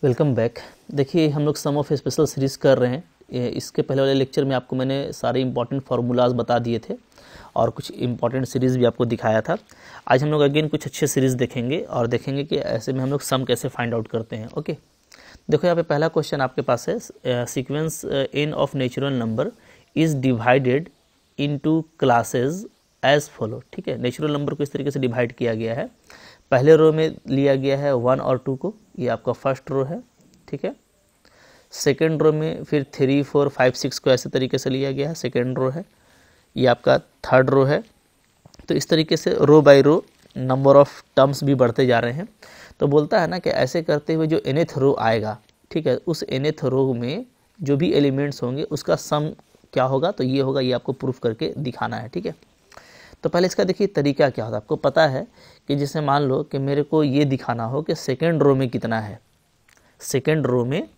Welcome back. देखिए हम लोग सम ऑफ स्पेशल सीरीज़ कर रहे हैं। इसके पहले वाले लेक्चर में आपको मैंने सारे इंपॉर्टेंट फार्मूलाज बता दिए थे और कुछ इंपॉर्टेंट सीरीज़ भी आपको दिखाया था। आज हम लोग अगेन कुछ अच्छे सीरीज़ देखेंगे और देखेंगे कि ऐसे में हम लोग सम कैसे फाइंड आउट करते हैं। ओके, देखो यहाँ पे पहला क्वेश्चन आपके पास है, sequence N of natural number is divided into classes as follow. ठीक है, नेचुरल नंबर को इस तरीके से डिवाइड किया गया है। पहले रो में लिया गया है 1 और 2 को, ये आपका फर्स्ट रो है। ठीक है, सेकेंड रो में फिर 3, 4, 5, 6 को ऐसे तरीके से लिया गया है, सेकेंड रो है। ये आपका थर्ड रो है। तो इस तरीके से row by row number of terms भी बढ़ते जा रहे हैं। तो बोलता है ना कि ऐसे करते हुए जो nth रो आएगा, ठीक है, उस nth रो में जो भी एलिमेंट्स होंगे उसका सम क्या होगा, तो ये होगा। ये आपको प्रूफ करके दिखाना है। ठीक है, तो पहले इसका देखिए तरीका क्या होता है। आपको पता है कि जैसे मान लो कि मेरे को ये दिखाना हो कि सेकेंड रो में कितना है, सेकेंड रो में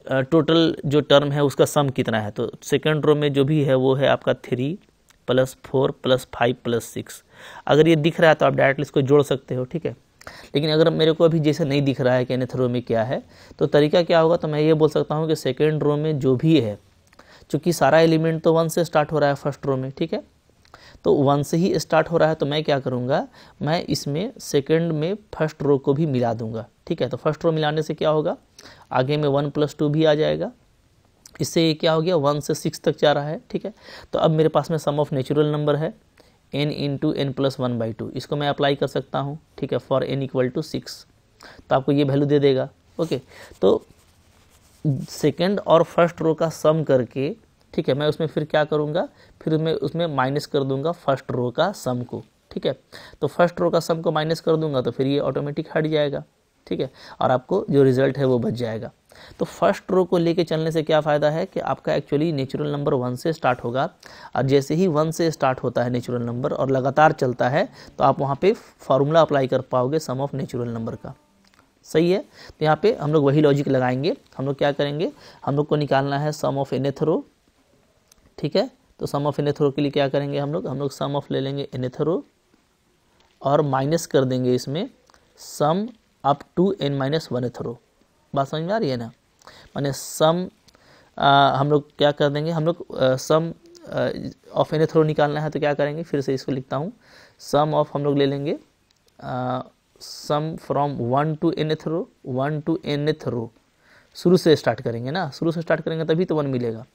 टोटल जो टर्म है उसका सम कितना है। तो सेकेंड रो में जो भी है वो है आपका 3 + 4 + 5 + 6। अगर ये दिख रहा है तो आप डायरेक्टली इसको जोड़ सकते हो। ठीक है, लेकिन अगर मेरे को अभी जैसे नहीं दिख रहा है कि nth रो में क्या है, तो तरीका क्या होगा, तो मैं ये बोल सकता हूँ कि सेकेंड रो में जो भी है, चूँकि सारा एलिमेंट तो 1 से स्टार्ट हो रहा है फर्स्ट रो में, ठीक है, तो 1 से ही स्टार्ट हो रहा है, तो मैं क्या करूँगा, मैं इसमें सेकंड में फर्स्ट रो को भी मिला दूंगा। ठीक है, तो फर्स्ट रो मिलाने से क्या होगा, आगे में 1 + 2 भी आ जाएगा। इससे ये क्या हो गया, 1 से 6 तक जा रहा है। ठीक है, तो अब मेरे पास में सम ऑफ नेचुरल नंबर है n × n + 1/2। इसको मैं अप्लाई कर सकता हूँ। ठीक है, फॉर n = 6, तो आपको ये वैल्यू दे देगा। ओके, तो सेकेंड और फर्स्ट रो का सम करके, ठीक है, मैं उसमें फिर क्या करूँगा, फिर मैं उसमें माइनस कर दूंगा फर्स्ट रो का सम को। ठीक है, तो फर्स्ट रो का सम को माइनस कर दूंगा तो फिर ये ऑटोमेटिक हट जाएगा। ठीक है, और आपको जो रिजल्ट है वो बच जाएगा। तो फर्स्ट रो को लेके चलने से क्या फ़ायदा है कि आपका एक्चुअली नेचुरल नंबर 1 से स्टार्ट होगा, और जैसे ही 1 से स्टार्ट होता है नेचुरल नंबर और लगातार चलता है, तो आप वहाँ पे फार्मूला अप्लाई कर पाओगे सम ऑफ नेचुरल नंबर का। सही है, तो यहाँ पे हम लोग वही लॉजिक लगाएंगे। हम लोग क्या करेंगे, हम लोग को निकालना है सम ऑफ nth रो। ठीक है, तो सम ऑफ nth रो के लिए क्या करेंगे, हम लोग सम ऑफ ले लेंगे nth रो और माइनस कर देंगे इसमें sum up to n - 1th row. बात समझ में आ रही है ना, माने सम हम लोग क्या कर देंगे, हम लोग सम ऑफ nth रो निकालना है, तो क्या करेंगे, फिर से इसको लिखता हूँ, सम ऑफ हम लोग ले लेंगे sum from 1 to nth row, 1 to nth row शुरू से स्टार्ट करेंगे ना, शुरू से स्टार्ट करेंगे तभी तो 1 मिलेगा।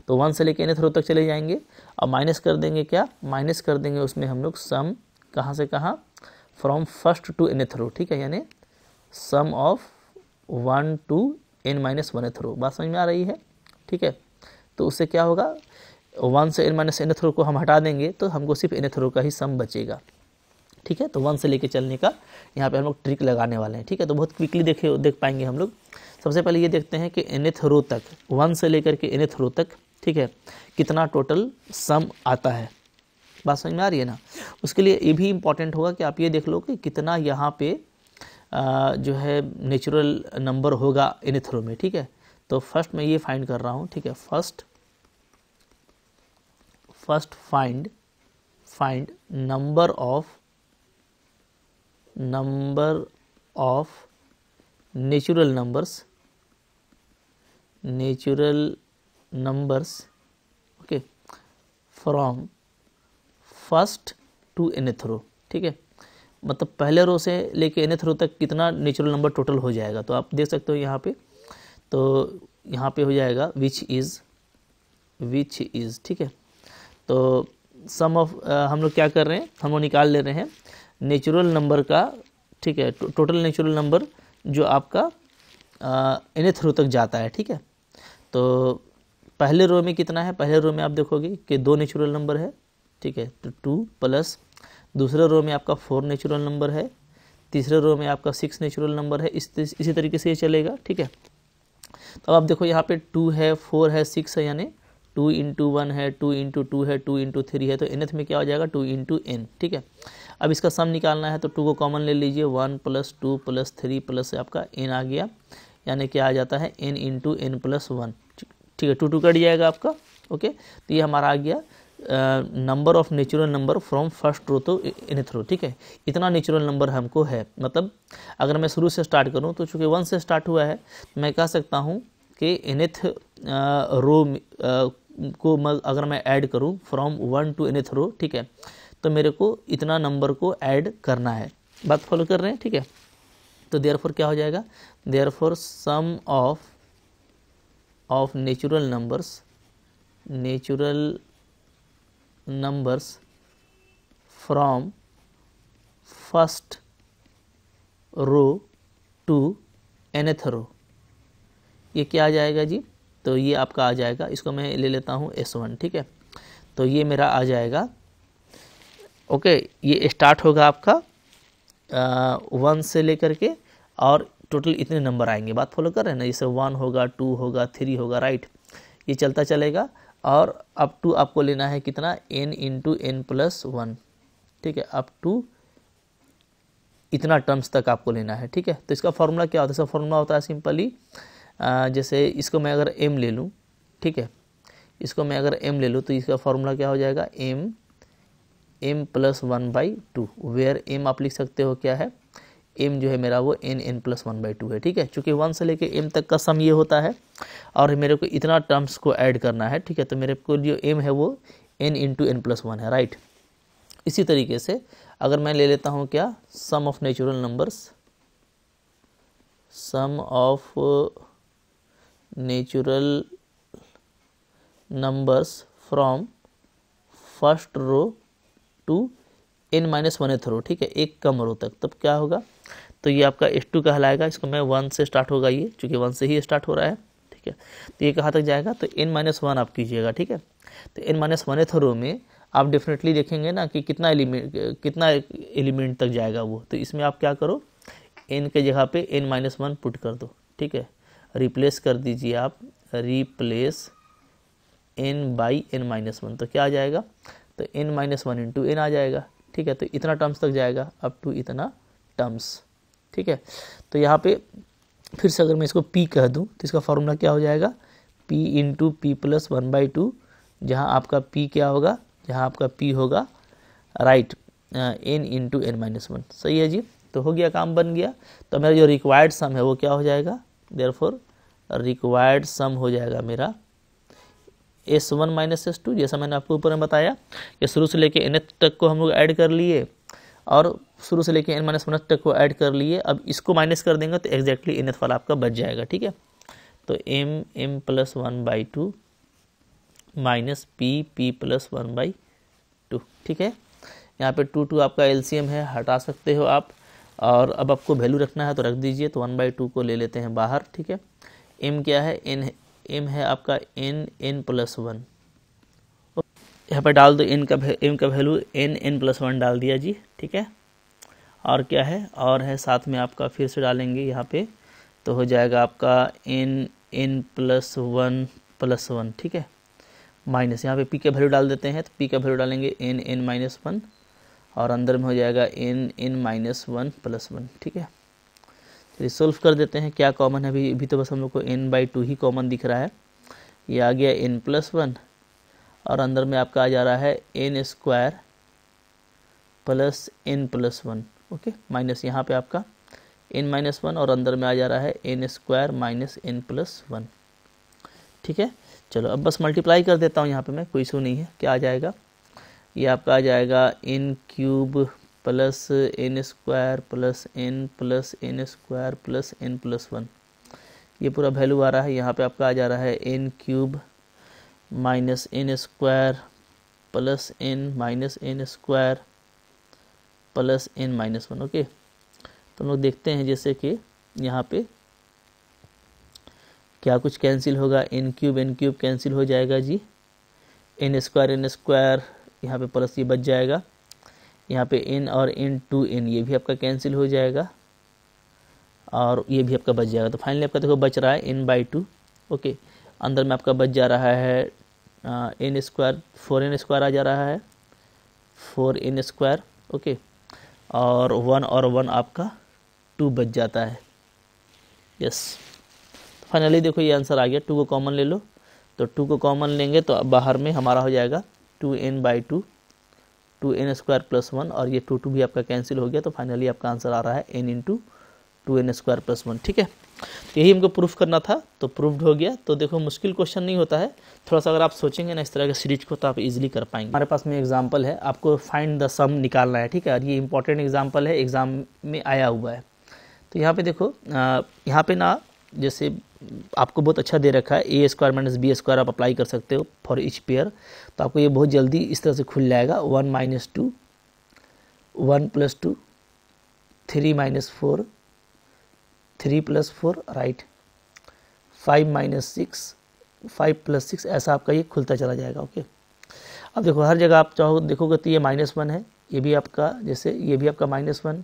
तो 1 से लेके nth रो तक चले जाएंगे और माइनस कर देंगे, क्या माइनस कर देंगे उसमें हम लोग सम कहाँ से कहाँ, from first to nth row. ठीक है, यानी सम of 1 to n - 1th row. बात समझ में आ रही है। ठीक है, तो उससे क्या होगा, 1 से n - nth रो को हम हटा देंगे तो हमको सिर्फ nth रो का ही सम बचेगा। ठीक है, तो 1 से लेके चलने का यहाँ पे हम लोग ट्रिक लगाने वाले हैं। ठीक है, तो बहुत क्विकली देख पाएंगे हम लोग। सबसे पहले ये देखते हैं कि nth रो तक, 1 से लेकर के nth रो तक, ठीक है, कितना टोटल सम आता है। बात समझ में आ रही है ना। उसके लिए ये भी इम्पॉर्टेंट होगा कि आप ये देख लो कि कितना यहाँ पे जो है नेचुरल नंबर होगा nth रो में। ठीक है, तो फर्स्ट मैं ये फाइंड कर रहा हूँ। ठीक है, first find number of natural numbers okay from first to nth row. ठीक है, मतलब पहले रो से लेके nth रो तक कितना नेचुरल नंबर टोटल हो जाएगा, तो आप देख सकते हो यहाँ पे। तो यहाँ पे हो जाएगा विच इज़। ठीक है, तो सम ऑफ हम लोग क्या कर रहे हैं, हम लोग निकाल ले रहे हैं नेचुरल नंबर का। ठीक है, टोटल नेचुरल नंबर जो आपका nth रो तक जाता है। ठीक है, तो पहले रो में कितना है, पहले रो में आप देखोगे कि 2 नेचुरल नंबर है। ठीक है, तो 2 प्लस दूसरे रो में आपका 4 नेचुरल नंबर है, तीसरे रो में आपका 6 नेचुरल नंबर है। इसी तरीके से ये चलेगा। ठीक है, तो आप देखो यहाँ पे 2 है, 4 है, 6 है, यानी 2 × 1 है, 2 × 2 है, 2 × 3 है, तो nth में क्या हो जाएगा, 2 × n। ठीक है, अब इसका सम निकालना है तो 2 को कॉमन ले लीजिए, 1 + 2 + 3 प्लस आपका n आ गया, यानी क्या आ जाता है, n × n + 1। ठीक है, 2 कट जाएगा आपका। ओके, तो ये हमारा आ गया number of natural number from first row to nth row, ठीक है। इतना नेचुरल नंबर हमको है, मतलब अगर मैं शुरू से स्टार्ट करूं तो चूंकि 1 से स्टार्ट हुआ है, मैं कह सकता हूं कि nth रो को अगर मैं ऐड करूं फ्रॉम 1 टू nth रो, ठीक है, तो मेरे को इतना नंबर को ऐड करना है। बात फॉलो कर रहे हैं, ठीक है। तो देयरफॉर क्या हो जाएगा, therefore sum of natural numbers from first row to nth row, ये क्या आ जाएगा जी, तो ये आपका आ जाएगा, इसको मैं ले लेता हूँ S1, ठीक है। तो ये मेरा आ जाएगा, ओके। ये स्टार्ट होगा आपका 1 से लेकर के, और टोटल इतने नंबर आएंगे। बात फॉलो कर रहे हैं ना, जैसे 1 होगा, 2 होगा, 3 होगा, राइट। ये चलता चलेगा, और अप टू आपको लेना है कितना, n इंटू n प्लस 1, ठीक है, अप टू इतना टर्म्स तक आपको लेना है, ठीक है। तो इसका फॉर्मूला क्या होता है, इसका फॉर्मूला होता है सिंपली, जैसे इसको मैं अगर m ले लूँ, ठीक है, इसको मैं अगर m ले लूँ तो इसका फॉर्मूला क्या हो जाएगा, m प्लस 1/2, वेयर m आप लिख सकते हो क्या है, m जो है मेरा वो n प्लस 1/2 है, ठीक है। चूँकि 1 से लेके m तक का सम ये होता है, और मेरे को इतना टर्म्स को ऐड करना है, ठीक है। तो मेरे को जो m है वो n इंटू n प्लस 1 है, राइट। इसी तरीके से अगर मैं ले लेता हूँ क्या, sum of natural numbers, sum of natural numbers from first row to n-1th row, ठीक है, एक कम रो तक, तब क्या होगा, तो ये आपका S2 कहलाएगा। इसको मैं 1 से स्टार्ट होगा, ये चूँकि 1 से ही स्टार्ट हो रहा है, ठीक है। तो ये कहाँ तक जाएगा, तो n-1 आप कीजिएगा, ठीक है। तो n-1th रो में आप डेफिनेटली देखेंगे ना कि कितना एलिमेंट तक जाएगा वो, तो इसमें आप क्या करो, n के जगह पे n-1 पुट कर दो, ठीक है। रिप्लेस कर दीजिए आप, रिप्लेस n बाई n-1, तो क्या आ जाएगा, तो n-1 इंटू n आ जाएगा, ठीक है। तो इतना टर्म्स तक जाएगा, अप टू इतना टर्म्स, ठीक है। तो यहाँ पे फिर से अगर मैं इसको p कह दूँ तो इसका फॉर्मूला क्या हो जाएगा, p इंटू p प्लस 1/2, जहाँ आपका p क्या होगा, जहाँ आपका p होगा, राइट, n इंटू n-1, सही है जी। तो हो गया, काम बन गया। तो मेरा जो रिक्वायर्ड सम है वो क्या हो जाएगा, देयरफॉर रिक्वायर्ड सम हो जाएगा मेरा S1 माइनस S2, जैसा मैंने आपको ऊपर में बताया कि शुरू से लेके nth तक को हम लोग ऐड कर लिए, और शुरू से लेके n-1 तक को ऐड कर लिए। अब इसको माइनस कर देंगे तो एग्जैक्टली nth वाला आपका बच जाएगा, ठीक है। तो m plus 1/2 minus p plus 1/2, ठीक है। यहाँ पे 2 आपका LCM है, हटा सकते हो आप, और अब आपको वैल्यू रखना है तो रख दीजिए। तो 1/2 को ले लेते हैं बाहर, ठीक है। m क्या है, m है आपका n प्लस 1, यहाँ पे डाल दो m का वैल्यू n प्लस 1 डाल दिया जी, ठीक है। और क्या है, और है साथ में आपका, फिर से डालेंगे यहाँ पे, तो हो जाएगा आपका n प्लस 1 ठीक है, माइनस यहाँ पे p का वैल्यू डाल देते हैं, तो p का वैल्यू डालेंगे n-1, और अंदर में हो जाएगा n-1 प्लस 1, ठीक है। चलिए सोल्व कर देते हैं, क्या कॉमन है अभी तो बस हम लोग को n/2 ही कॉमन दिख रहा है। ये आ गया n प्लस 1, और अंदर में आपका आ जा रहा है n² plus n plus 1, okay, minus यहाँ पे आपका n-1, और अंदर में आ जा रहा है n² माइनस n प्लस 1, ठीक है। चलो अब बस मल्टीप्लाई कर देता हूँ यहाँ पे मैं, कोई इशू नहीं है। क्या आ जाएगा, ये आपका आ जाएगा n³ plus n² plus n plus n² plus n plus 1, ये पूरा वैल्यू आ रहा है। यहाँ पे आपका आ जा रहा है n³ minus n² plus n minus n² plus n-1, okay. तो हम लोग देखते हैं जैसे कि यहाँ पे क्या कुछ कैंसिल होगा, n³ कैंसिल हो जाएगा जी, n² यहाँ पे प्लस ये बच जाएगा, यहाँ पे n और n ये भी आपका कैंसिल हो जाएगा, और ये भी आपका बच जाएगा। तो फाइनली आपका देखो बच रहा है n/2, ओके। अंदर में आपका बच जा रहा है n², 4n² आ जा रहा है, 4n², ओके, और 1 और 1 आपका 2 बच जाता है, यस। फाइनली देखो ये आंसर आ गया, 2 को कॉमन ले लो, तो 2 को कॉमन लेंगे तो अब बाहर में हमारा हो जाएगा 2n/2, 2n² + 1 और ये 2 भी आपका कैंसिल हो गया, तो फाइनली आपका आंसर आ रहा है n × 2n² + 1। ठीक है, तो यही हमको प्रूफ करना था, तो प्रूफ्ड हो गया। तो देखो मुश्किल क्वेश्चन नहीं होता है, थोड़ा सा अगर आप सोचेंगे ना इस तरह के सीरीज को तो आप इजीली कर पाएंगे। हमारे पास में एग्जांपल है, आपको फाइंड द सम निकालना है। ठीक है, और ये इंपॉर्टेंट एग्जांपल है, एग्जाम में आया हुआ है। तो यहाँ पे देखो, यहाँ पे ना जैसे आपको बहुत अच्छा दे रखा है a² - b² आप अप्लाई कर सकते हो फॉर ईच पेयर, तो आपको ये बहुत जल्दी इस तरह से खुल जाएगा। 1 - 2, 1 + 2, 3 - 4, 3 + 4 राइट, 5 - 6, 5 + 6, ऐसा आपका ये खुलता चला जाएगा। ओके, अब देखो हर जगह आप चाहो देखोगे तो ये -1 है, ये भी आपका, जैसे ये भी आपका -1,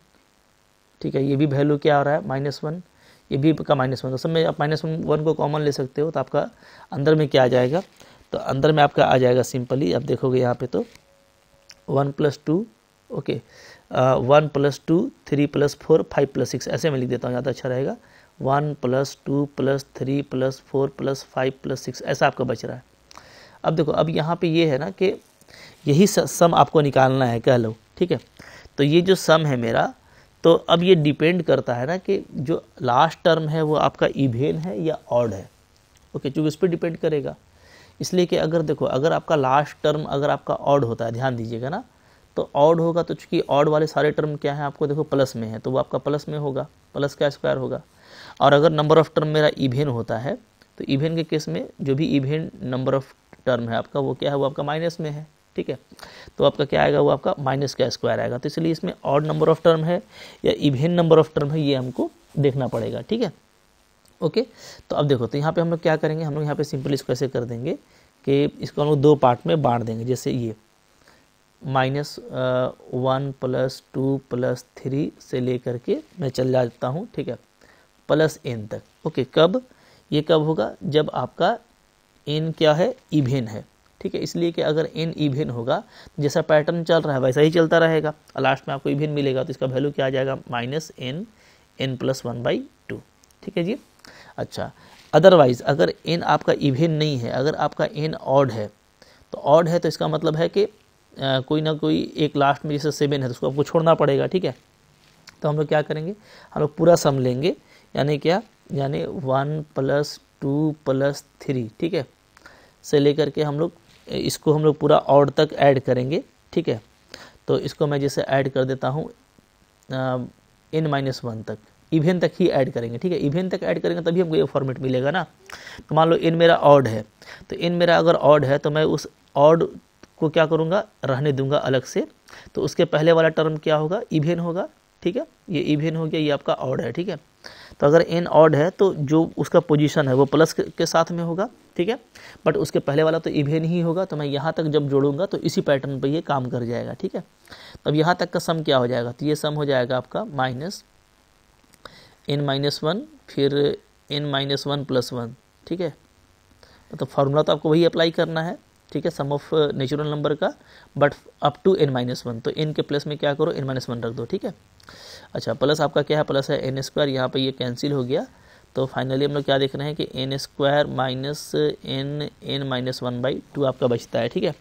ठीक है, ये भी वैल्यू क्या आ रहा है -1, ये भी आपका -1, तो सब में आप -1 को कॉमन ले सकते हो, तो आपका अंदर में क्या आ जाएगा, तो अंदर में आपका आ जाएगा सिंपली, आप देखोगे यहाँ पे तो 1 + 2, ओके, 1 + 2, 3 + 4, 5 + 6, ऐसे मैं लिख देता हूँ, ज़्यादा अच्छा रहेगा। 1 + 2 + 3 + 4 + 5 + 6, ऐसा आपका बच रहा है। अब देखो, अब यहाँ पे ये है ना कि यही सम आपको निकालना है, कह लो। ठीक है, तो ये जो सम है मेरा, तो अब ये डिपेंड करता है ना कि जो लास्ट टर्म है वो आपका इवेन है या ऑड है। ओके, क्योंकि इस पर डिपेंड करेगा, इसलिए कि अगर देखो, अगर आपका लास्ट टर्म अगर आपका ऑड होता है, ध्यान दीजिएगा ना, तो ऑड होगा, तो चूंकि ऑड वाले सारे टर्म क्या है आपको देखो प्लस में है, तो वो आपका प्लस में होगा, प्लस का स्क्वायर होगा। और अगर नंबर ऑफ टर्म मेरा इवेन होता है, तो इवेन के केस में जो भी इवेन नंबर ऑफ टर्म है आपका, वो क्या है, वो आपका माइनस में है। ठीक है, तो आपका क्या आएगा, वो आपका माइनस का स्क्वायर आएगा। तो इसलिए इसमें ऑड नंबर ऑफ टर्म है या इवेन नंबर ऑफ टर्म है, ये हमको देखना पड़ेगा। ठीक है, ओके, तो अब देखो, तो यहाँ पे हम लोग क्या करेंगे, हम लोग यहाँ पे सिंपल इसको ऐसे कर देंगे कि इसको हम लोग 2 पार्ट में बांट देंगे। जैसे ये -1 + 2 + 3 से लेकर के मैं चल जाता हूँ, ठीक है, +n तक। ओके, कब ये कब होगा, जब आपका n क्या है, इवेन है। ठीक है, इसलिए कि अगर n इवेन होगा, जैसा पैटर्न चल रहा है वैसा ही चलता रहेगा, लास्ट में आपको इवेन मिलेगा, तो इसका वैल्यू क्या आ जाएगा, -n, n + 1/2। ठीक है जी। अच्छा, अदरवाइज अगर n आपका इवेन नहीं है, अगर आपका n ऑड है, तो ऑड है तो इसका मतलब है कि कोई ना कोई एक लास्ट में जैसे 7 है, तो उसको आपको छोड़ना पड़ेगा। ठीक है, तो हम लोग क्या करेंगे, हम लोग पूरा सम लेंगे, यानी क्या, यानी 1 + 2 + 3, ठीक है, से लेकर के हम लोग इसको हम लोग पूरा ऑड तक ऐड करेंगे। ठीक है, तो इसको मैं जैसे ऐड कर देता हूँ n-1 तक, इवेन तक ही ऐड करेंगे। ठीक है, इवेन तक ऐड करेंगे तभी हमको ये फॉर्मेट मिलेगा ना। तो मान लो n मेरा ऑड है, तो n मेरा अगर ऑड है, तो मैं उस ऑड को क्या करूँगा, रहने दूंगा अलग से, तो उसके पहले वाला टर्म क्या होगा, इवेन होगा। ठीक है, ये इवेन हो गया, ये आपका ऑड है। ठीक है, तो अगर n ऑड है तो जो उसका पोजीशन है वो प्लस के साथ में होगा। ठीक है, बट उसके पहले वाला तो इवेन ही होगा, तो मैं यहाँ तक जब जोड़ूंगा तो इसी पैटर्न पर ये काम कर जाएगा। ठीक है, तो अब यहाँ तक का सम क्या हो जाएगा, तो ये सम हो जाएगा आपका -n-1 फिर n-1 + 1। ठीक है, तो फॉर्मूला तो आपको वही अप्लाई करना है। ठीक है, सम ऑफ नेचुरल नंबर का, बट अप टू n-1, तो n के प्लस में क्या करो, n-1 रख दो। ठीक है, अच्छा, प्लस आपका क्या है, प्लस है n², यहाँ पे ये कैंसिल हो गया, तो फाइनली हम लोग क्या देख रहे हैं कि n² - n-1/2 आपका बचता है। ठीक है,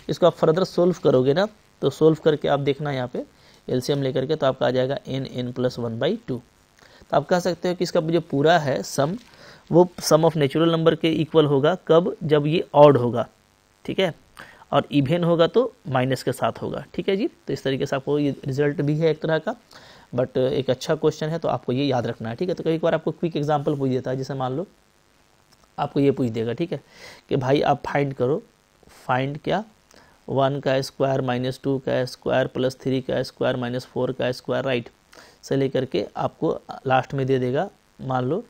इसको आप फर्दर सोल्व करोगे ना, तो सोल्व करके आप देखना यहाँ पे एलसीएम लेकर के, तो आपका आ जाएगा n + 1/2। तो आप कह सकते हो कि इसका जो पूरा है सम, वो सम ऑफ नेचुरल नंबर के इक्वल होगा, कब, जब ये ऑड होगा। ठीक है, और इवेन होगा तो माइनस के साथ होगा। ठीक है जी, तो इस तरीके से आपको ये रिजल्ट भी है एक तरह का, बट एक अच्छा क्वेश्चन है, तो आपको ये याद रखना है। ठीक है, तो कई बार आपको क्विक एग्जांपल पूछ देता है, जैसे मान लो आपको ये पूछ देगा, ठीक है, कि भाई आप फाइंड करो, फाइंड क्या, 1 का स्क्वायर -2 का स्क्वायर + 3 का स्क्वायर -4 का स्क्वायर, राइट, से लेकर के आपको लास्ट में दे देगा मान लो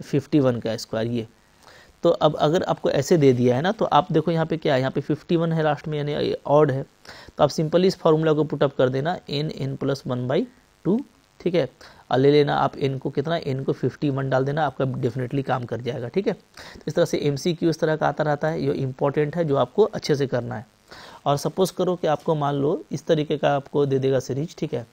51 का स्क्वायर। ये तो अब अगर आपको ऐसे दे दिया है ना, तो आप देखो यहाँ पे क्या है, यहाँ पे 51 है लास्ट में, यानी ऑड है, तो आप सिंपली इस फार्मूला को पुटअप कर देना, n + 1/2। ठीक है, और ले लेना आप n को कितना, n को 51 डाल देना, आपका डेफिनेटली काम कर जाएगा। ठीक है, तो इस तरह से MCQ इस तरह का आता रहता है, ये इंपॉर्टेंट है, जो आपको अच्छे से करना है। और सपोज करो कि आपको मान लो इस तरीके का आपको दे देगा सीरीज, ठीक है,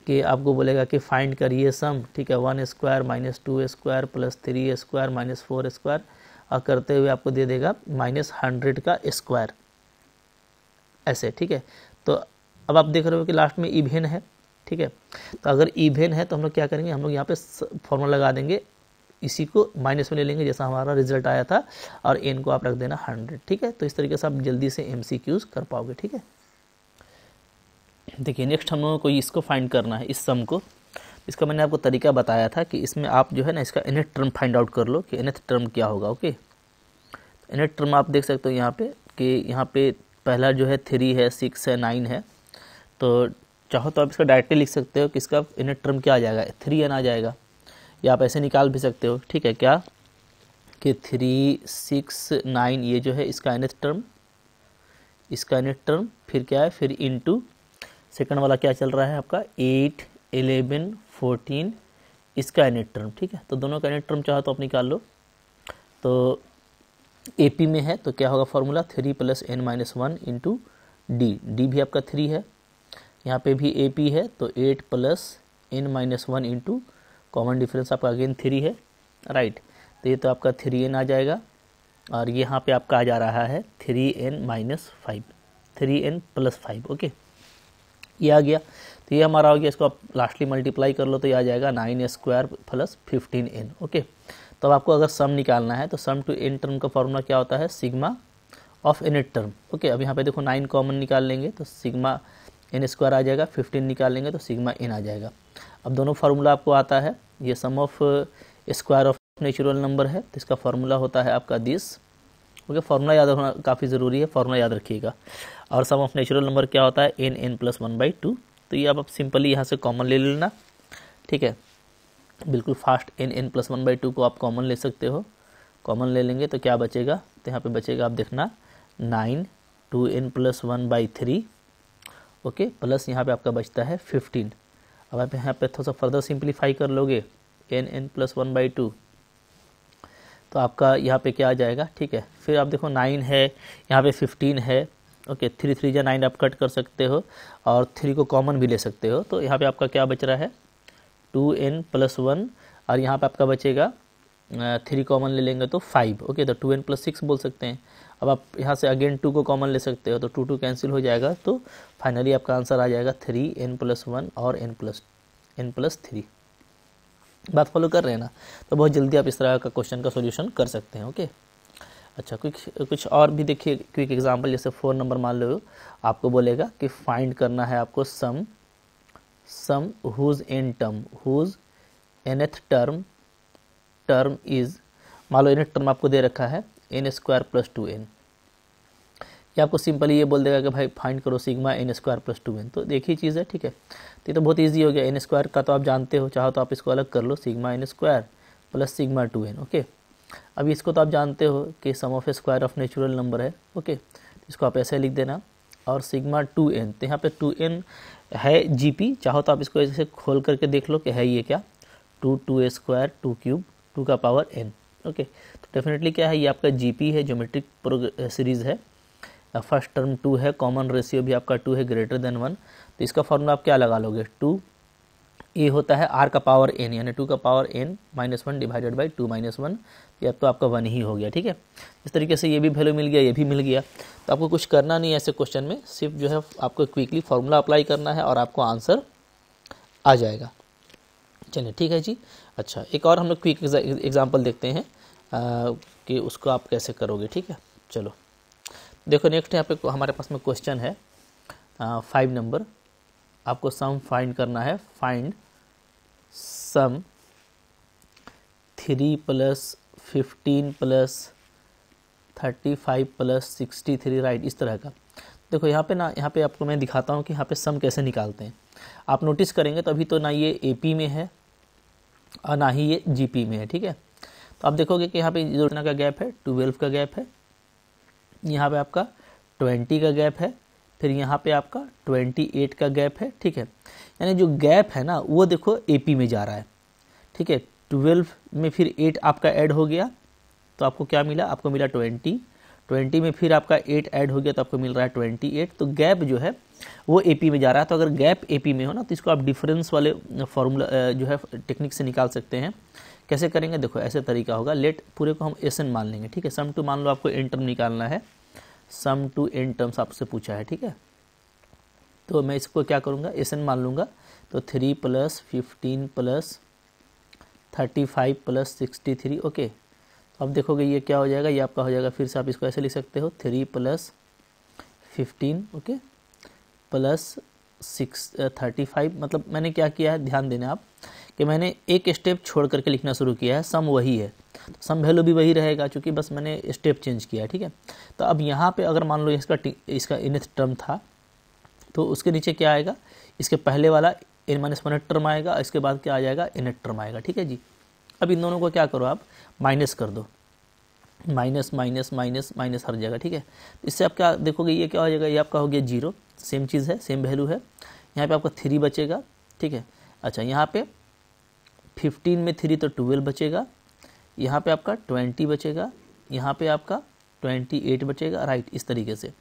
कि आपको बोलेगा कि फाइंड करिए सम, ठीक है, 1² - 2² + 3² - 4², और करते हुए आपको दे देगा -100 का स्क्वायर। ऐसे, ठीक है। तो अब आप देख रहे हो कि लास्ट में इवेन है, ठीक है। तो अगर इवेन है तो हम लोग क्या करेंगे, हम लोग यहाँ पे फॉर्मूला लगा देंगे, इसी को माइनस में ले लेंगे जैसा हमारा रिजल्ट आया था, और एन को आप रख देना 100, ठीक है। तो इस तरीके से आप जल्दी से MCQs कर पाओगे, ठीक है। देखिए नेक्स्ट हम लोगों को इसको फाइंड करना है, इस सम को। इसका मैंने आपको तरीका बताया था कि इसमें आप जो है ना इसका nth टर्म फाइंड आउट कर लो कि nth टर्म क्या होगा, ओके। nth टर्म आप देख सकते हो यहाँ पे कि यहाँ पे पहला जो है 3 है, 6 है, 9 है। तो चाहो तो आप इसका डायरेक्टली लिख सकते हो कि इसका nth टर्म क्या आ जाएगा, 3n आ जाएगा, या आप ऐसे निकाल भी सकते हो, ठीक है। क्या कि 3, 6, 9 ये जो है इसका nth टर्म, इसका nth टर्म, फिर क्या है, फिर इनटू सेकंड वाला क्या चल रहा है आपका 8, 11, 14 इसका nth टर्म, ठीक है। तो दोनों का nth टर्म चाहो तो आप निकाल लो। तो AP में है तो क्या होगा फॉर्मूला, 3 + n - 1 इंटू डी भी आपका 3 है, यहाँ पे भी AP है तो 8 + n - 1 इंटू कॉमन डिफरेंस आपका अगेन 3 है, राइट। तो ये तो आपका 3n आ जाएगा, और यहाँ पे आपका आ जा रहा है 3n - 5, 3n + 5, ओके। ये आ गया, तो ये हमारा हो गया। इसको आप लास्टली मल्टीप्लाई कर लो तो ये आ जाएगा 9n² + 15n, ओके। तो अब आपको अगर सम निकालना है तो सम टू n टर्म का फॉर्मूला क्या होता है, sigma of nth term, okay. अब यहाँ पे देखो 9 कॉमन निकाल लेंगे तो सिग्मा n² आ जाएगा, 15 निकाल लेंगे तो सिग्मा n आ जाएगा। अब दोनों फार्मूला आपको आता है, ये sum of square of natural number है तो इसका फार्मूला होता है आपका दिस, ओके। फार्मूला याद रखना काफ़ी ज़रूरी है, फार्मूला याद रखिएगा। और सम ऑफ नेचुरल नंबर क्या होता है, n + 1/2। तो ये आप सिंपली यहाँ से कॉमन ले लेना, ठीक है। बिल्कुल फास्ट n + 1/2 को आप कॉमन ले सकते हो। कॉमन ले लेंगे तो क्या बचेगा, तो यहाँ पे बचेगा आप देखना 9, 2n + 1/3, ओके, प्लस यहाँ पे आपका बचता है 15। अब आप यहाँ पे थोड़ा सा फर्दर सिंप्लीफाई कर लोगे n + 1/2 तो आपका यहाँ पे क्या आ जाएगा, ठीक है। फिर आप देखो 9 है, यहाँ पे 15 है, ओके। 3 3 या 9 आप कट कर सकते हो और 3 को कॉमन भी ले सकते हो। तो यहाँ पे आपका क्या बच रहा है 2n + 1, और यहाँ पे आपका बचेगा 3 कॉमन ले लेंगे तो 5, ओके। तो 2n + 6 बोल सकते हैं। अब आप यहाँ से अगेन 2 को कॉमन ले सकते हो तो 2 2 कैंसिल हो जाएगा, तो फाइनली आपका आंसर आ जाएगा 3n + 1 और n + 3। बात फॉलो कर रहे हैं ना। तो बहुत जल्दी आप इस तरह का क्वेश्चन का सॉल्यूशन कर सकते हैं, ओके। अच्छा, कुछ और भी देखिए, क्विक एग्जांपल, जैसे 4 नंबर मान लो आपको बोलेगा कि फाइंड करना है आपको सम हुज nth टर्म इज, मान लो nth टर्म आपको दे रखा है n² + 2n। ये आपको सिंपली ये बोल देगा कि भाई फाइंड करो सिग्मा n² + 2n। तो देखिए चीज़ है, ठीक है। तो ये तो बहुत ईजी हो गया, n² का तो आप जानते हो, चाहो तो आप इसको अलग कर लो, sigma n² + sigma 2n, okay. अब इसको तो आप जानते हो कि sum of square of natural number है, ओके। इसको आप ऐसे लिख देना, और सिग्मा 2n, तो यहाँ पे 2n है GP, चाहो तो आप इसको ऐसे खोल करके देख लो कि है ये क्या, 2 2a² 2 3 2 का पावर n, ओके। तो डेफिनेटली क्या है, ये आपका GP है, ज्योमेट्रिक सीरीज है। फर्स्ट टर्म 2 है, कॉमन रेशियो भी आपका 2 है, ग्रेटर देन 1। तो इसका फॉर्मूला आप क्या लगा लोगे, 2 ये होता है r का पावर n, यानी 2 का पावर n - 1 / 2 - 1, ये अब तो आपका 1 ही हो गया, ठीक है। इस तरीके से ये भी वैल्यू मिल गया, ये भी मिल गया। तो आपको कुछ करना नहीं है ऐसे क्वेश्चन में, सिर्फ जो है आपको क्विकली फार्मूला अप्लाई करना है और आपको आंसर आ जाएगा। चलिए ठीक है जी। अच्छा, एक और हम लोग क्विक एग्जाम्पल देखते हैं कि उसको आप कैसे करोगे, ठीक है। चलो देखो, नेक्स्ट यहाँ पे हमारे पास में क्वेश्चन है 5 नंबर। आपको सम फाइंड करना है, फाइंड सम 3 + 15 + 35 + 63, राइट, इस तरह का। देखो यहाँ पे ना, यहाँ पे आपको मैं दिखाता हूँ कि यहाँ पे सम कैसे निकालते हैं। आप नोटिस करेंगे तो अभी तो ना ये AP में है और ना ही ये GP में है, ठीक है। तो आप देखोगे कि यहाँ पे जो का गैप है 12 का गैप है, यहाँ पे आपका 20 का गैप है, फिर यहाँ पे आपका 28 का गैप है, ठीक है। यानी जो गैप है ना वो देखो AP में जा रहा है, ठीक है। 12 में फिर 8 आपका ऐड हो गया तो आपको क्या मिला, आपको मिला 20 में फिर आपका 8 ऐड हो गया तो आपको मिल रहा है 28। तो गैप जो है वो AP में जा रहा है। तो अगर गैप AP में हो ना तो इसको आप डिफरेंस वाले फॉर्मूला जो है टेक्निक से निकाल सकते हैं। कैसे करेंगे, देखो ऐसे तरीका होगा। लेट पूरे को हम SN मान लेंगे, ठीक है। सम टू मान लो आपको n टर्म निकालना है, सम टू n टर्म्स आपसे पूछा है, ठीक है। तो मैं इसको क्या करूँगा, एस एन मान लूँगा। तो 3 + 15 + 35 + 63। ओके, अब देखोगे ये क्या हो जाएगा, ये आपका हो जाएगा, फिर से आप इसको ऐसे लिख सकते हो 3 + 15 ओके + 35। मतलब मैंने क्या किया है, ध्यान देना आप कि मैंने एक स्टेप छोड़ करके लिखना शुरू किया है। सम वही है, तो सम वैल्यू भी वही रहेगा, क्योंकि बस मैंने स्टेप चेंज किया है। ठीक है, तो अब यहाँ पे अगर मान लो इसका nth टर्म था, तो उसके नीचे क्या आएगा, इसके पहले वाला n-1 टर्म आएगा, इसके बाद क्या आ जाएगा, nth टर्म आएगा। ठीक है जी, अब इन दोनों को क्या करो, आप माइनस कर दो, माइनस माइनस माइनस माइनस हर जगह। ठीक है, इससे आप क्या देखोगे, ये क्या हो जाएगा, ये आपका हो गया 0, सेम चीज़ है, सेम वैल्यू है। यहाँ पे आपका 3 बचेगा। ठीक है, अच्छा यहाँ पे 15 में 3 तो 12 बचेगा, यहाँ पे आपका 20 बचेगा, यहाँ पे आपका 28 बचेगा, राइट, इस तरीके से।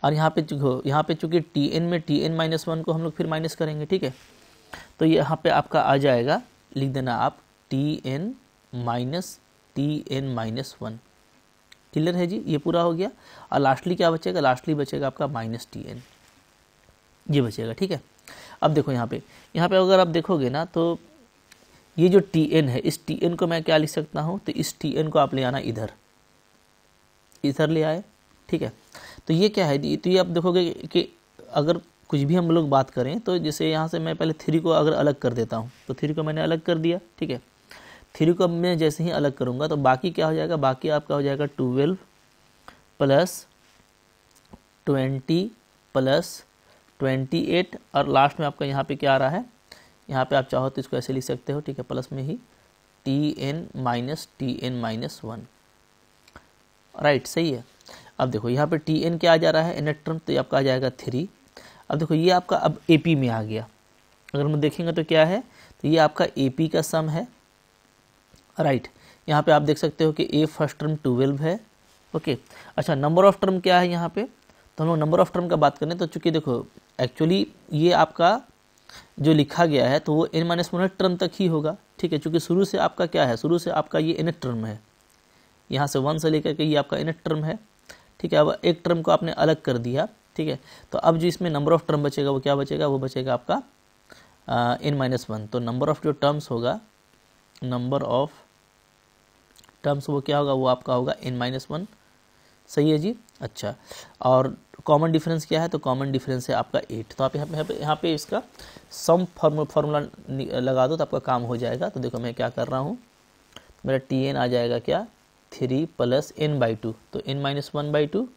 और यहाँ पे चूँकि Tn में Tn-1 को हम लोग फिर माइनस करेंगे। ठीक है, तो यहाँ पे आपका आ जाएगा, लिख देना आप Tn - Tn-1। क्लियर है जी, ये पूरा हो गया। और लास्टली क्या बचेगा, लास्टली बचेगा आपका -Tn, ये बचेगा। ठीक है, अब देखो यहाँ पे अगर आप देखोगे ना, तो ये जो Tn है, इस Tn को मैं क्या लिख सकता हूँ, तो इस Tn को आप ले आना इधर ले आए। ठीक है, तो ये क्या है, तो ये आप देखोगे कि अगर कुछ भी हम लोग बात करें, तो जैसे यहाँ से मैं पहले 3 को अगर अलग कर देता हूँ, तो 3 को मैंने अलग कर दिया। ठीक है, 3 को मैं जैसे ही अलग करूँगा, तो बाकी क्या हो जाएगा, बाकी आपका हो जाएगा 12 + 20 + 28, और लास्ट में आपका यहाँ पे क्या आ रहा है, यहाँ पे आप चाहो तो इसको ऐसे लिख सकते हो। ठीक है, प्लस में ही Tn - Tn-1, राइट, सही है। अब देखो यहाँ पे Tn क्या आ जा रहा है, nth टर्म, तो ये आपका आ जाएगा 3। अब देखो ये आपका अब AP में आ गया, अगर हम देखेंगे तो क्या है, तो ये आपका AP का सम है, राइट। यहाँ पे आप देख सकते हो कि A फर्स्ट टर्म 12 है। ओके, अच्छा नंबर ऑफ टर्म क्या है यहाँ पे, तो हम लोग नंबर ऑफ टर्म का बात करें तो चूँकि देखो एक्चुअली ये आपका जो लिखा गया है, तो वो n-1 टर्म तक ही होगा। ठीक है, चूँकि शुरू से आपका क्या है, शुरू से आपका ये nth टर्म है, यहाँ से 1 से लेकर के ये आपका nth टर्म है। ठीक है, अब एक टर्म को आपने अलग कर दिया। ठीक है, तो अब जो इसमें नंबर ऑफ टर्म बचेगा वो क्या बचेगा, वो बचेगा आपका n-1। तो नंबर ऑफ जो टर्म्स होगा, नंबर ऑफ टर्म्स वो क्या होगा, वो आपका होगा n-1। सही है जी, अच्छा। और कॉमन डिफरेंस क्या है, तो कॉमन डिफरेंस है आपका 8। तो आप यहाँ पे इसका सम फार्मूला लगा दो तो आपका काम हो जाएगा। तो देखो मैं क्या कर रहा हूँ, मेरा Tn आ जाएगा क्या, 3 + n/2, तो n-1/2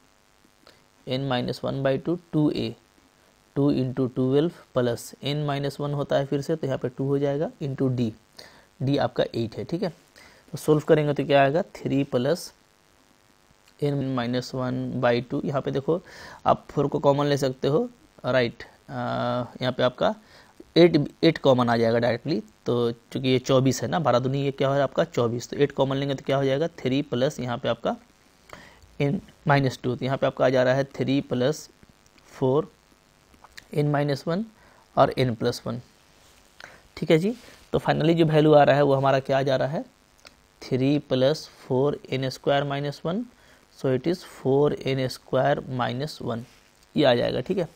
n-1/2 2a 2 × 12 plus n-1 होता है फिर से, तो यहाँ पे 2 हो जाएगा इंटू d आपका 8 है। ठीक है, तो सोल्व करेंगे तो क्या आएगा, 3 + n-1/2। यहाँ पे देखो आप 4 को कॉमन ले सकते हो, राइट। यहाँ पे आपका 8 कॉमन आ जाएगा डायरेक्टली, तो चूँकि ये 24 है ना, 12 दूनी ये क्या हो आपका 24, तो 8 कॉमन लेंगे तो क्या हो जाएगा 3 + यहाँ पे आपका n-2, तो यहाँ पे आपका आ जा रहा है 3 + 4 n-1 और n+1। ठीक है जी, तो फाइनली जो वैल्यू आ रहा है वो हमारा क्या आ जा रहा है, 3 + 4 n² - 1, so it is 4 n² - 1, ये आ जाएगा। ठीक है,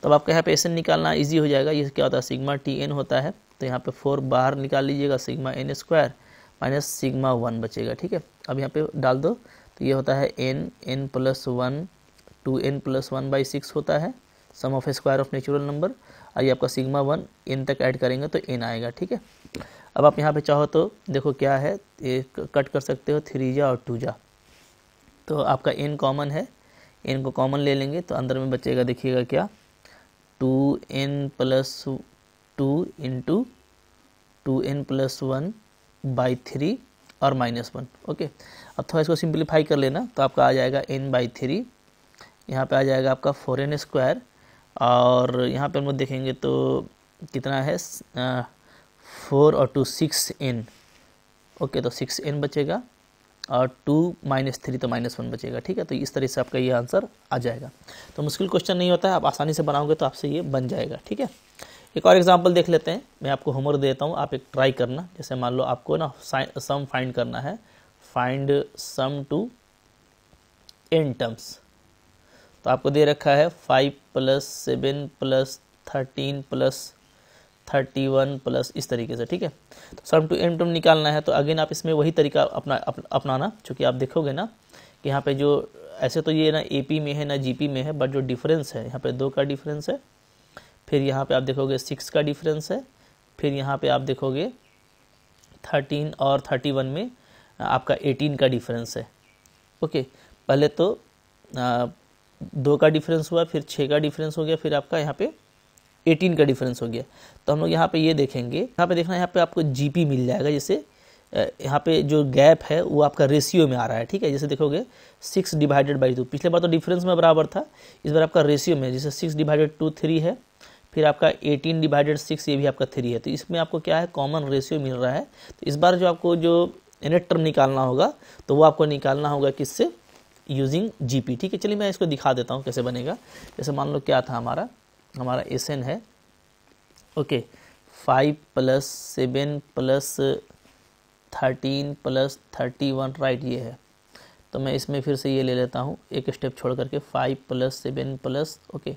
तो अब आपका यहाँ पे SN निकालना इजी हो जाएगा। ये क्या होता है, सिग्मा Tn होता है, तो यहाँ पे 4 बाहर निकाल लीजिएगा, सिग्मा n² - सिग्मा 1 बचेगा। ठीक है, अब यहाँ पे डाल दो, तो ये होता है n+1 2n + 1/6 होता है, sum of square of natural number. और ये आपका सिग्मा 1 n तक ऐड करेंगे तो n आएगा। ठीक है, अब आप यहाँ पे चाहो तो देखो क्या है, ये कट कर सकते हो 3 जा और 2 जा, तो आपका n कॉमन है, n को कॉमन ले लेंगे तो अंदर में बचेगा, देखिएगा क्या, 2n + 2 × 2n + 1/3 और -1। ओके, अब थोड़ा इसको सिंप्लीफाई कर लेना, तो आपका आ जाएगा n/3, यहाँ पे आ जाएगा आपका 4n², और यहाँ पे हम लोग देखेंगे तो कितना है, 4 और 2 6n। ओके, तो 6n बचेगा, और 2 - 3 तो -1 बचेगा। ठीक है, तो इस तरह से आपका ये आंसर आ जाएगा। तो मुश्किल क्वेश्चन नहीं होता है, आप आसानी से बनाओगे तो आपसे ये बन जाएगा। ठीक है, एक और एग्जांपल देख लेते हैं, मैं आपको होमवर्क देता हूँ, आप एक ट्राई करना। जैसे मान लो आपको ना सम फाइंड करना है, find sum to n terms, तो आपको दे रखा है 5 + 7 + 13 + 31 प्लस इस तरीके से, ठीक है। तो सम टू एम टर्म निकालना है, तो अगेन आप इसमें वही तरीका अपनाना, चूँकि आप देखोगे ना कि यहाँ पे जो ऐसे तो ये ना एपी में है ना जीपी में है, बट जो डिफरेंस है यहाँ पे 2 का डिफरेंस है, फिर यहाँ पे आप देखोगे 6 का डिफरेंस है, फिर यहाँ पे आप देखोगे 13 और 31 में आपका 18 का डिफरेंस है। ओके, पहले तो 2 का डिफरेंस हुआ, फिर 6 का डिफरेंस हो गया, फिर आपका यहाँ पे 18 का डिफरेंस हो गया। तो हम लोग यहाँ पे ये देखेंगे, यहाँ पे देखना, यहाँ पे आपको जीपी मिल जाएगा, जैसे यहाँ पे जो गैप है वो आपका रेशियो में आ रहा है, ठीक है। जैसे देखोगे 6 / 2, पिछले बार तो डिफरेंस में बराबर था, इस बार आपका रेशियो में, जैसे 6 / 2 3 है, फिर आपका 18 / 6 ये भी आपका 3 है। तो इसमें आपको क्या है, कॉमन रेशियो मिल रहा है। तो इस बार जो आपको जो इनेट टर्म निकालना होगा, तो वो आपको निकालना होगा किससे, यूजिंग जीपी, ठीक है। चलिए मैं इसको दिखा देता हूँ कैसे बनेगा। जैसे मान लो क्या था हमारा एसएन है, ओके, 5 + 7 + 13 + 31, राइट, ये है। तो मैं इसमें फिर से ये ले लेता हूँ, एक स्टेप छोड़ करके 5 + 7 + ओके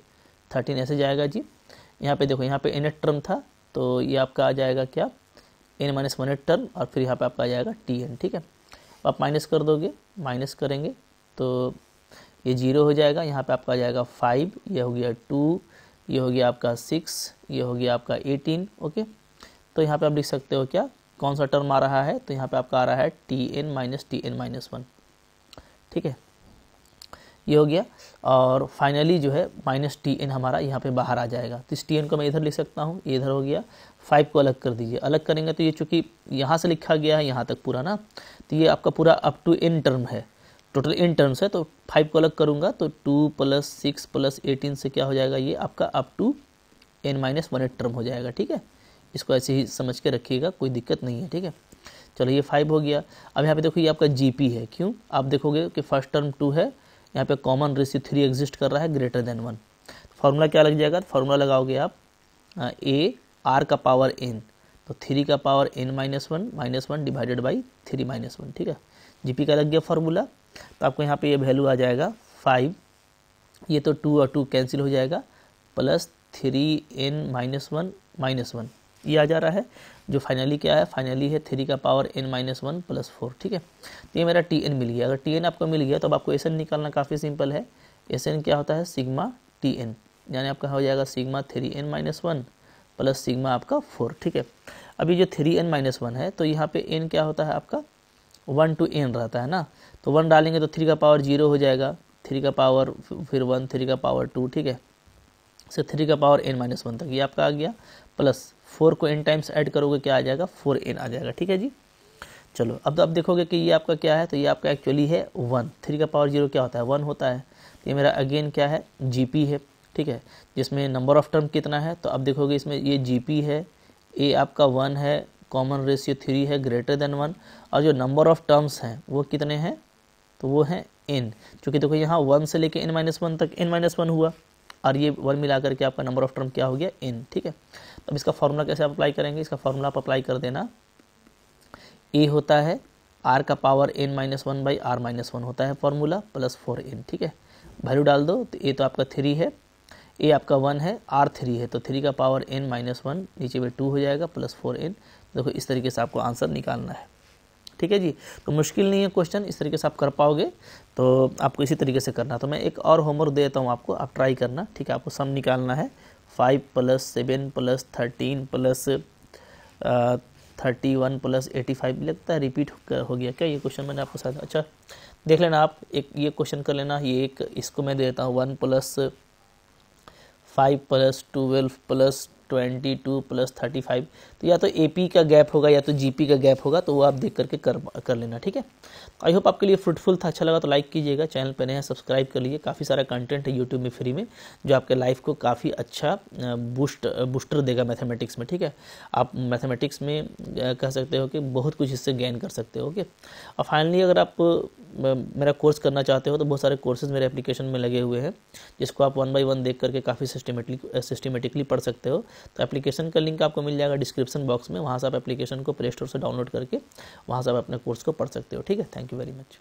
13 ऐसे जाएगा जी। यहाँ पे देखो, यहाँ पे इनेट टर्म था, तो ये आपका आ जाएगा क्या, n-1 टर्म, और फिर यहाँ पे आपका आ जाएगा tn, ठीक है। आप माइनस कर दोगे, माइनस करेंगे तो ये 0 हो जाएगा, यहाँ पे आपका आ जाएगा 5, ये हो गया 2, ये हो गया आपका 6, ये हो गया आपका 18, ओके। तो यहाँ पे आप लिख सकते हो क्या, कौन सा टर्म आ रहा है, तो यहाँ पे आपका आ रहा है tn-1, ठीक है, ये हो गया। और फाइनली जो है -tn हमारा यहाँ पे बाहर आ जाएगा। तो इस tn को मैं इधर लिख सकता हूँ, ये इधर हो गया, 5 को अलग कर दीजिए, अलग करेंगे तो ये चूँकि यहाँ से लिखा गया है यहाँ तक पूरा ना, तो ये आपका पूरा अप टू n टर्म है, टोटल n टर्म्स है। तो 5 को अलग करूँगा तो 2 + 6 + 18 से क्या हो जाएगा, ये आपका अप टू n-1 टर्म हो जाएगा, ठीक है। इसको ऐसे ही समझ के रखिएगा, कोई दिक्कत नहीं है, ठीक है। चलो ये 5 हो गया। अब यहाँ पे देखो ये आपका जीपी है, क्यों, आप देखोगे कि फर्स्ट टर्म 2 है, यहाँ पे कॉमन रेशियो 3 एग्जिस्ट कर रहा है, >1। फॉर्मूला क्या लग जाएगा, फॉर्मूला लगाओगे आप a r का पावर n, तो 3 का पावर n-1 / 3-1, ठीक है। जीपी का लग गया फार्मूला। तो आपको यहाँ पे ये वैल्यू आ जाएगा 5, ये तो 2 और 2 कैंसिल हो जाएगा, प्लस 3n-1 ये आ जा रहा है। जो फाइनली क्या है, फाइनली है 3 का पावर n-1 + 4, ठीक है। तो ये मेरा tn मिल गया। अगर tn आपको मिल गया तो अब आपको एसएन निकालना काफ़ी सिंपल है। एसएन क्या होता है, सिग्मा tn, यानी आपका हो जाएगा सिग्मा 3n-1 प्लस सिग्मा आपका 4, ठीक है। अभी जो 3n-1 है, तो यहाँ पे n क्या होता है आपका 1 to n रहता है ना, तो 1 डालेंगे तो 3 का पावर 0 हो जाएगा, 3 का पावर फिर 1, 3 का पावर 2, ठीक है, से 3 का पावर n-1 तक ये आपका आ गया, प्लस 4 को n टाइम्स ऐड करोगे क्या आ जाएगा, 4n आ जाएगा, ठीक है जी। चलो अब तो आप देखोगे कि ये आपका क्या है, तो ये आपका एक्चुअली है 1, 3 का पावर 0 क्या होता है, 1 होता है। तो ये मेरा अगेन क्या है, जीपी है, ठीक है, जिसमें नंबर ऑफ टर्म कितना है, तो अब देखोगे इसमें ये जीपी है, ए आपका 1 है, कॉमन रेशियो 3 है, >1, और जो नंबर ऑफ टर्म्स हैं वो कितने हैं, तो वो है n, क्योंकि देखो यहाँ 1 से लेके n-1 तक n-1 हुआ, और ये 1 मिला करके आपका नंबर ऑफ टर्म क्या हो गया, n, ठीक है। तो अब इसका फॉर्मूला कैसे आप अप्लाई करेंगे, इसका फॉर्मूला आप अप्लाई कर देना, a होता है r का पावर n-1 / r-1 होता है फॉर्मूला, प्लस 4n, ठीक है। वैल्यू डाल दो, तो a तो आपका 3 है, a आपका 1 है, r 3 है, तो 3 का पावर n-1 नीचे में 2 हो जाएगा, प्लस 4n। देखो इस तरीके से आपको आंसर निकालना है, ठीक है जी। तो मुश्किल नहीं है क्वेश्चन, इस तरीके से आप कर पाओगे, तो आपको इसी तरीके से करना। तो मैं एक और होमवर्क देता हूँ आपको, आप ट्राई करना, ठीक है। आपको सम निकालना है, 5 + 7 + 13 + 31 + 85, लगता है रिपीट हो गया क्या ये क्वेश्चन, मैंने आपको साथ, अच्छा देख लेना आप, एक ये क्वेश्चन कर लेना, ये एक इसको मैं देता हूँ 1 + 5 + 12 + 22 + 35, तो या तो एपी का गैप होगा या तो जीपी का गैप होगा, तो वो आप देख करके कर लेना, ठीक है। आई होप आपके लिए फ्रूटफुल था, अच्छा लगा तो लाइक कीजिएगा, चैनल पे नए हैं सब्सक्राइब कर लीजिए, काफ़ी सारा कंटेंट है यूट्यूब में फ्री में, जो आपके लाइफ को काफ़ी अच्छा बूस्टर देगा मैथमेटिक्स में, ठीक है। आप मैथमेटिक्स में कह सकते हो कि बहुत कुछ इससे गेन कर सकते हो, ओके। और फाइनली अगर आप मेरा कोर्स करना चाहते हो तो बहुत सारे कोर्सेज मेरे एप्लीकेशन में लगे हुए हैं, जिसको आप 1 by 1 देख करके काफ़ी सिस्टमेटिकली पढ़ सकते हो। तो एप्लीकेशन का लिंक आपको मिल जाएगा डिस्क्रिप्शन बॉक्स में, वहाँ से आप एप्लीकेशन को प्ले स्टोर से डाउनलोड करके वहाँ से आप अपने कोर्स को पढ़ सकते हो, ठीक है। Thank you very much.